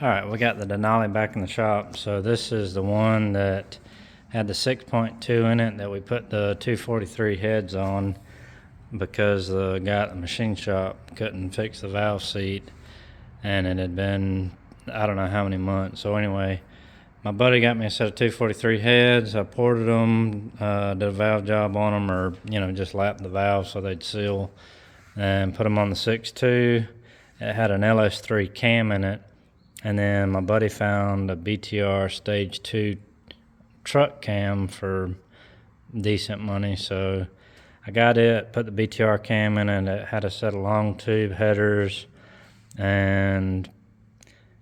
All right, we got the Denali back in the shop. So this is the one that had the 6.2 in it that we put the 243 heads on because the guy at the machine shop couldn't fix the valve seat, and it had been I don't know how many months. So anyway, my buddy got me a set of 243 heads. I ported them, did a valve job on them, or just lapped the valve so they'd seal, and put them on the 6.2. It had an LS3 cam in it. And then my buddy found a BTR Stage 2 truck cam for decent money. So I got it, put the BTR cam in it. It had a set of long tube headers. And,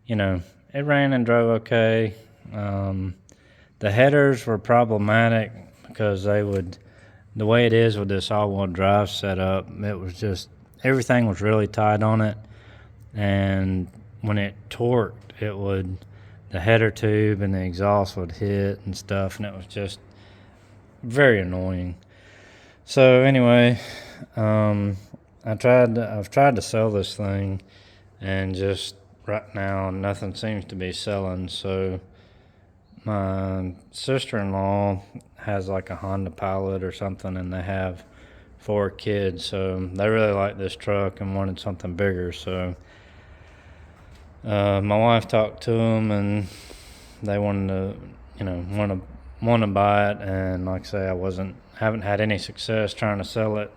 it ran and drove okay. The headers were problematic because the way it is with this all-wheel drive setup, it was just, everything was really tight on it. And when it torqued, the header tube and the exhaust would hit and stuff, and it was just very annoying. So anyway, I've tried to sell this thing, and just right now nothing seems to be selling. So my sister-in-law has like a Honda Pilot or something, and they have 4 kids, so they really like this truck and wanted something bigger. So my wife talked to them, and they wanted to, want to buy it. And like I say, haven't had any success trying to sell it.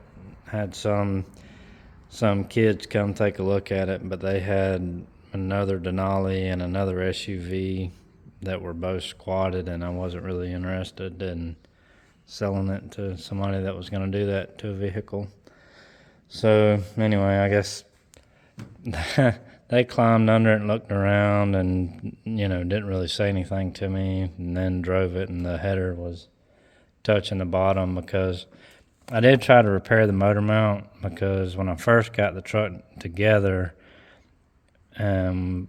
Had some kids come take a look at it, but they had another Denali and another SUV that were both squatted, and I wasn't really interested in selling it to somebody that was going to do that to a vehicle. So anyway, I guess they climbed under it and looked around and, didn't really say anything to me, and then drove it, and the header was touching the bottom because I did try to repair the motor mount, because when I first got the truck together, my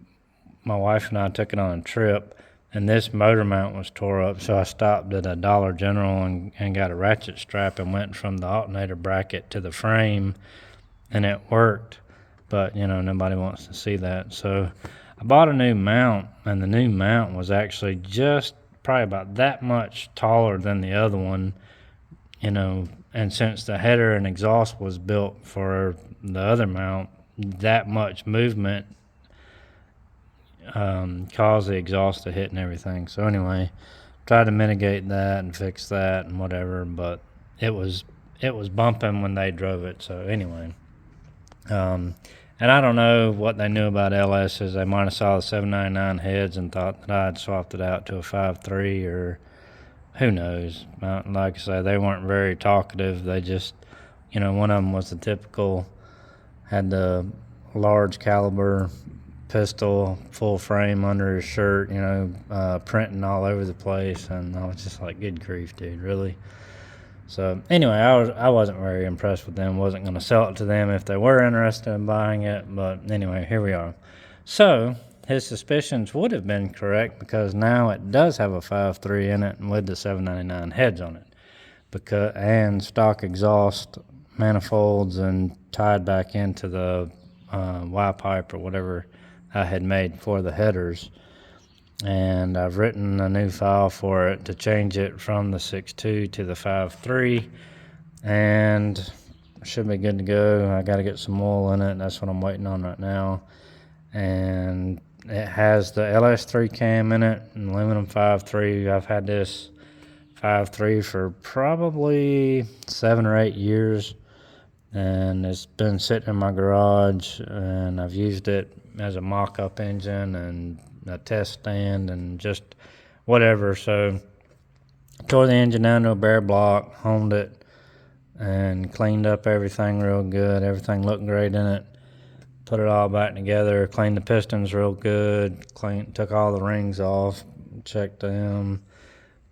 wife and I took it on a trip, and this motor mount was tore up, so I stopped at a Dollar General and got a ratchet strap and went from the alternator bracket to the frame, and it worked. But, nobody wants to see that. So I bought a new mount, and the new mount was actually just probably about that much taller than the other one, and since the header and exhaust was built for the other mount, that much movement caused the exhaust to hit and everything. So anyway, tried to mitigate that and fix that and whatever, but it was bumping when they drove it. So anyway, and I don't know what they knew about LSs. They might have saw the 799 heads and thought that I had swapped it out to a 5.3, or who knows. Like I say, they weren't very talkative. They just, one of them was the typical, had the large caliber pistol, full frame under his shirt, printing all over the place. And I was just like, good grief, dude, really? So anyway, I wasn't very impressed with them. Wasn't going to sell it to them if they were interested in buying it. But anyway, here we are. So his suspicions would have been correct, because now it does have a 5.3 in it and with the 799 heads on it, and stock exhaust manifolds, and tied back into the Y pipe or whatever I had made for the headers. And I've written a new file for it to change it from the 6.2 to the 5.3, and should be good to go. I got to get some oil in it. That's what I'm waiting on right now. And it has the LS3 cam in it, and aluminum 5.3. I've had this 5.3 for probably 7 or 8 years, and it's been sitting in my garage, and I've used it as a mock-up engine and a test stand and just whatever. So tore the engine down to a bare block, honed it, and cleaned up everything real good. Everything looked great in it. Put it all back together, cleaned the pistons real good, took all the rings off, checked them,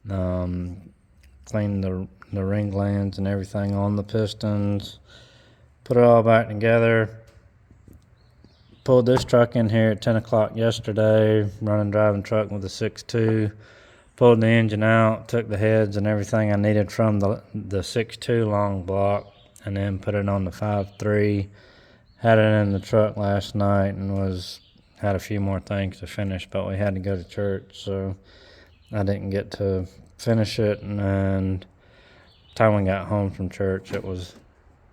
cleaned the ring glands and everything on the pistons, put it all back together. Pulled this truck in here at 10 o'clock yesterday, driving truck with a 6.2. Pulled the engine out, took the heads and everything I needed from the 6.2 long block, and then put it on the 5.3. Had it in the truck last night and was had a few more things to finish, but we had to go to church, so I didn't get to finish it. And time we got home from church, it was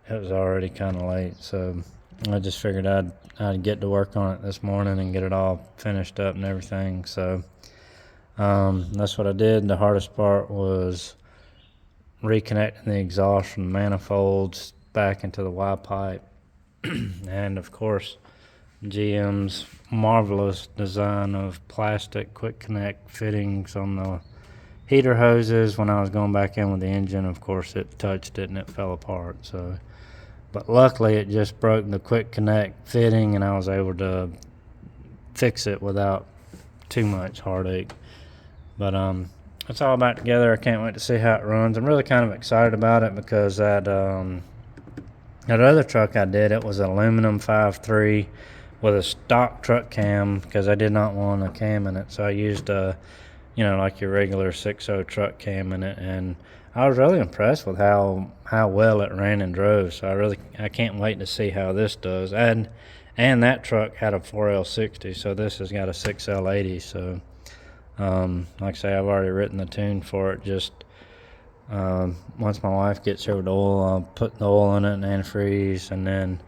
already kind of late. So I just figured I'd get to work on it this morning and get it all finished up and everything. So that's what I did. The hardest part was reconnecting the exhaust from the manifolds back into the Y pipe, and of course GM's marvelous design of plastic quick connect fittings on the heater hoses. When I was going back in with the engine, of course it touched it and it fell apart. So, but luckily it just broke the quick connect fitting, and I was able to fix it without too much heartache. But it's all back together. I can't wait to see how it runs. I'm really kind of excited about it because that other truck I did, it was an aluminum 5.3 with a stock truck cam because I did not want a cam in it. So I used like your regular 6.0 truck cam in it, and I was really impressed with how well it ran and drove. So I can't wait to see how this does. And that truck had a 4L60, so this has got a 6L80. So like I say, I've already written the tune for it. Just once my wife gets here with the oil, I'll put the oil in it and antifreeze, and then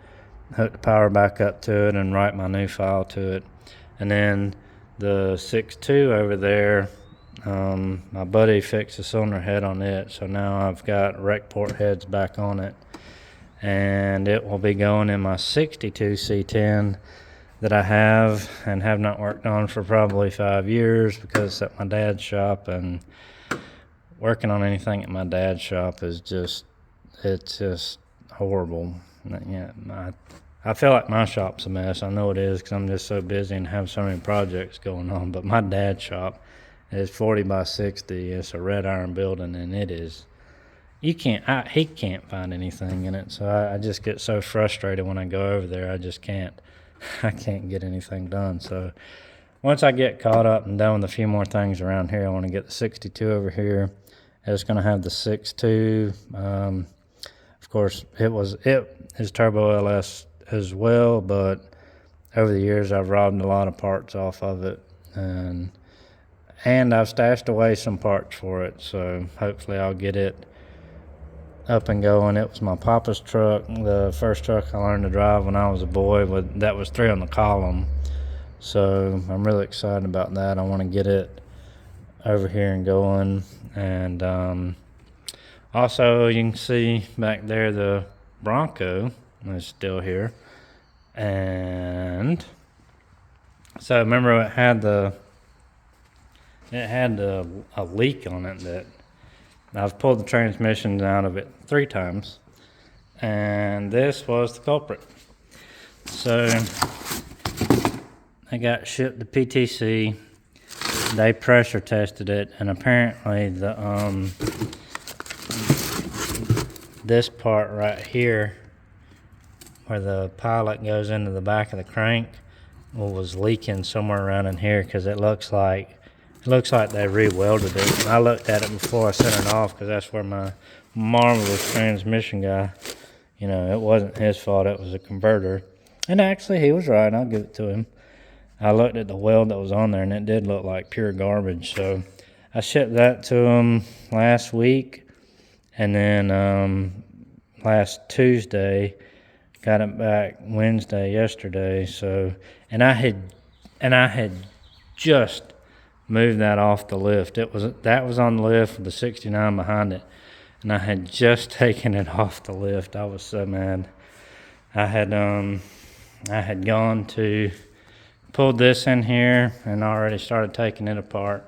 hook the power back up to it and write my new file to it. And then the 6.2 over there, my buddy fixed the cylinder head on it, so now I've got rec port heads back on it, and it will be going in my 62 C10 that I have and have not worked on for probably 5 years because it's at my dad's shop, and working on anything at my dad's shop is just horrible. Yeah, I feel like my shop's a mess. I know it is because I'm just so busy and have so many projects going on, but my dad's shop is 40 by 60. It's a red iron building, and it is, he can't find anything in it. So I just get so frustrated when I go over there. I can't get anything done. So once I get caught up and done with a few more things around here, I want to get the 62 over here. It's going to have the 6.2. Of course, it is turbo LS as well, but over the years I've robbed a lot of parts off of it, and I've stashed away some parts for it. So hopefully I'll get it up and going. It was my papa's truck, the first truck I learned to drive when I was a boy. That was 3 on the column. So I'm really excited about that. I want to get it over here and going. And also you can see back there the Bronco is still here. And so remember it had a leak on it that I've pulled the transmission out of it 3 times, and this was the culprit. So I got shipped to PTC. They pressure tested it, and apparently this part right here, where the pilot goes into the back of the crank, was leaking somewhere around in here because it looks like they re-welded it. And I looked at it before I sent it off because that's where my marvelous transmission guy, it wasn't his fault, it was a converter. And actually, he was right, I'll give it to him. I looked at the weld that was on there, and it did look like pure garbage. So I shipped that to him last week, and then last Tuesday, got it back Wednesday, yesterday. So, and I had just moved that off the lift. That was on the lift with the 69 behind it, and I had just taken it off the lift. I was so mad. I had gone to pulled this in here and already started taking it apart,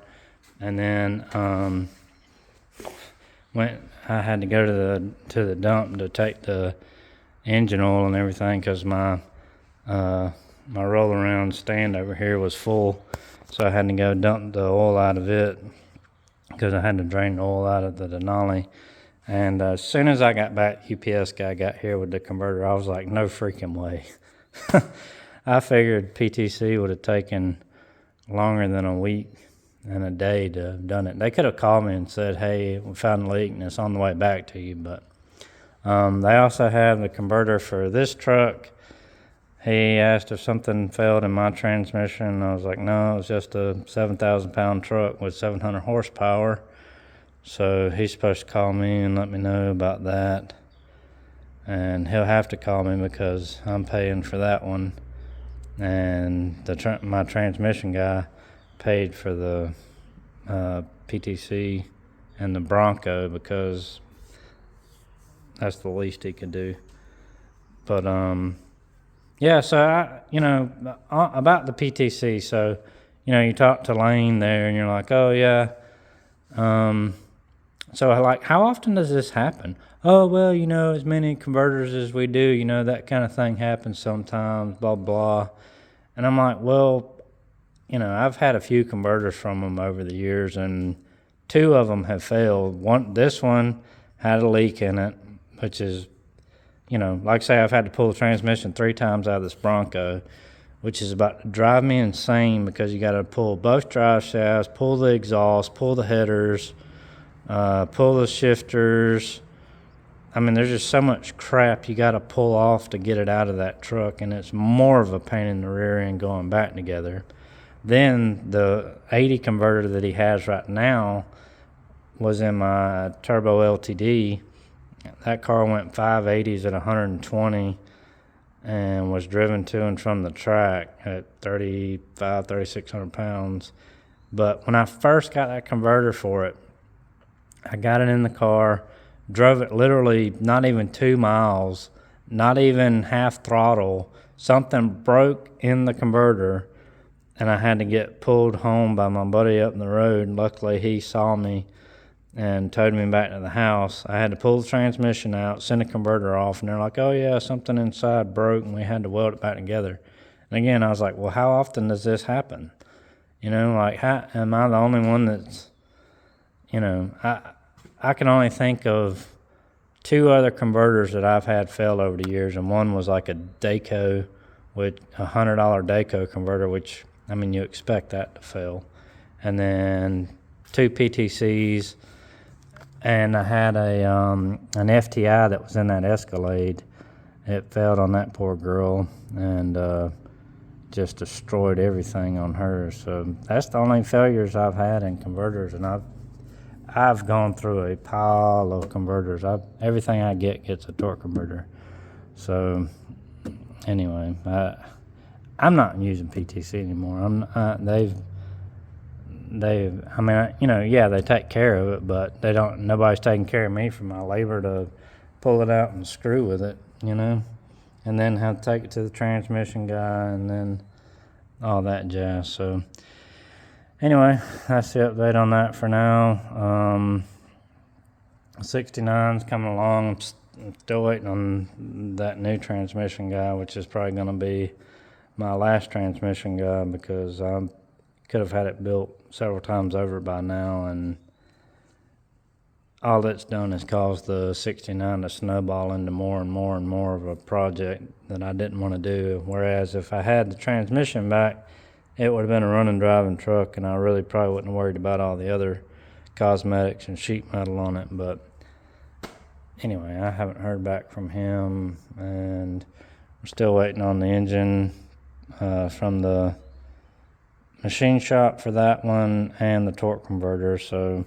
and then I had to go to the dump to take the engine oil and everything because my roll around stand over here was full. So I had to go dump the oil out of it because I had to drain the oil out of the Denali. And as soon as I got back, UPS guy got here with the converter. I was like, no freaking way. I figured PTC would have taken longer than a week and a day to have done it. They could have called me and said, hey, we found a leak and it's on the way back to you. But they also have the converter for this truck He asked if something failed in my transmission. I was like, no, it was just a 7,000-pound truck with 700 horsepower. So he's supposed to call me and let me know about that. And he'll have to call me because I'm paying for that one. And my transmission guy paid for the PTC and the Bronco because that's the least he could do. But yeah, so about the PTC. So you talk to Lane there, and you're like, oh yeah. So like, how often does this happen? Oh well, as many converters as we do, that kind of thing happens sometimes. Blah blah. And I'm like, well, I've had a few converters from them over the years, and 2 of them have failed. This one had a leak in it, which is, like I say, I've had to pull the transmission 3 times out of this Bronco, which is about to drive me insane because you got to pull both drive shafts, pull the exhaust, pull the headers, pull the shifters. I mean, there's just so much crap you got to pull off to get it out of that truck, and it's more of a pain in the rear end going back together. Then the 80 converter that he has right now was in my turbo LTD. That car went 580s at 120 and was driven to and from the track at 3,600 pounds. But when I first got that converter for it, I got it in the car, drove it literally not even 2 miles, not even half throttle. Something broke in the converter, and I had to get pulled home by my buddy up the road. Luckily, he saw me and towed me back to the house. I had to pull the transmission out, send the converter off, and they're like, oh yeah, something inside broke, and we had to weld it back together. And again, I was like, well, how often does this happen? Like, how am I the only one that's, I can only think of 2 other converters that I've had fail over the years, and one was like a Daco, with a $100 Daco converter, which, I mean, you expect that to fail. And then 2 PTCs, and I had an FTI that was in that Escalade. It failed on that poor girl, and just destroyed everything on her. So that's the only failures I've had in converters, and I've gone through a pile of converters. Everything I get gets a torque converter. So anyway, I'm not using PTC anymore. They take care of it, but nobody's taking care of me for my labor to pull it out and screw with it, and then have to take it to the transmission guy and then all that jazz. So anyway, that's the update on that for now. 69's coming along. I'm still waiting on that new transmission guy, which is probably going to be my last transmission guy, because I could have had it built several times over by now, and all it's done is caused the 69 to snowball into more and more and more of a project that I didn't want to do. Whereas if I had the transmission back, it would have been a running, driving truck, and I really probably wouldn't have worried about all the other cosmetics and sheet metal on it. But anyway, I haven't heard back from him, and we're still waiting on the engine from the machine shop for that one, and the torque converter. So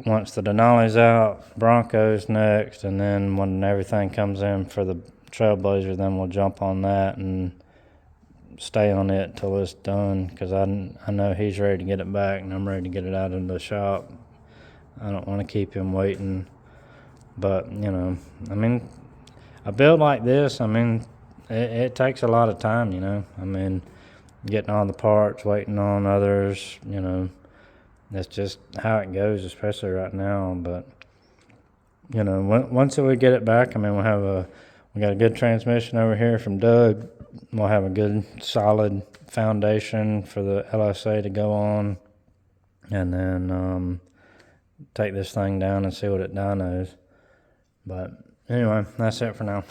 once the Denali's out, Bronco's next, and then when everything comes in for the Trailblazer, then we'll jump on that and stay on it till it's done, because I know he's ready to get it back, and I'm ready to get it out of the shop. I don't want to keep him waiting. But, I mean, a build like this, I mean, it takes a lot of time, I mean, getting all the parts, waiting on others, that's just how it goes, especially right now. But, once we get it back, I mean, we got a good transmission over here from Doug. We'll have a good solid foundation for the LSA to go on, and then take this thing down and see what it dynos. But anyway, that's it for now.